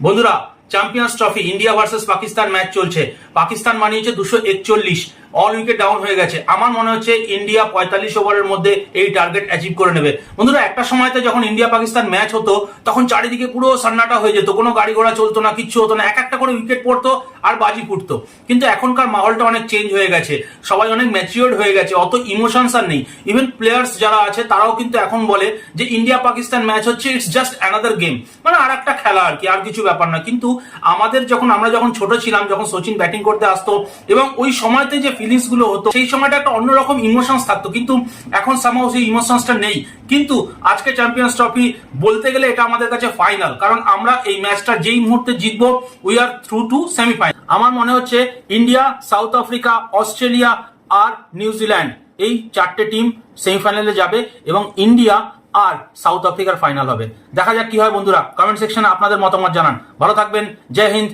বন্ধুরা, champions trophy India versus Pakistan match চলছে। পাকিস্তান মানিয়েছে 241, অল উইকেট ডাউন হয়ে গেছে। আমার মনে হচ্ছে ইন্ডিয়া 45 ওভারের মধ্যে এই টার্গেট অ্যাচিভ করে নেবে। বন্ধুরা, একটা সময়তে যখন ইন্ডিয়া পাকিস্তান ম্যাচ হতো তখন চারিদিকে পুরো সান্নাটা হয়ে যেত, কোনো গাড়ি ঘোড়া চলতো না, কিচ্ছু হতো না, এক একটা করে উইকেট পড়তো আর বাজি ফুটতো। কিন্তু এখনকার মাহলটা অনেক চেঞ্জ হয়ে গেছে, সবাই অনেক ম্যাচিওর্ড হয়ে গেছে, অত ইমোশনস আর নেই। ইভেন প্লেয়ার্স যারা আছে তারাও কিন্তু এখন বলে যে ইন্ডিয়া পাকিস্তান ম্যাচ হচ্ছে ইটস জাস্ট অ্যানাদার গেম, মানে আর একটা খেলা আর কি, আর কিছু ব্যাপার না। কিন্তু আমরা যখন ছোট ছিলাম, যখন সচিন ব্যাটিং করতে আসতো এবং ওই সময়তে যে ফিলিংস গুলো হতো, সেই সময়টা একটা অন্যরকম ইমোশনস থাকতো, কিন্তু এখন সামহাও সেই ইমোশনসটা নেই। কিন্তু আজকে চ্যাম্পিয়ন্স ট্রফি বলতে গেলে এটা আমাদের কাছে ফাইনাল, কারণ আমরা এই ম্যাচটা যেই মুহূর্তে জিতবো we are through to semifinal. আমার মনে হচ্ছে ইন্ডিয়া, সাউথ আফ্রিকা, অস্ট্রেলিয়া আর নিউজিল্যান্ড, এই চারটে টিম সেমিফাইনালে যাবে এবং ইন্ডিয়া আর সাউথ আফ্রিকার ফাইনাল হবে। দেখা যাক কি হয়। বন্ধুরা, কমেন্ট সেকশনে আপনাদের মতামত জানান। ভালো থাকবেন। জয় হিন্দ।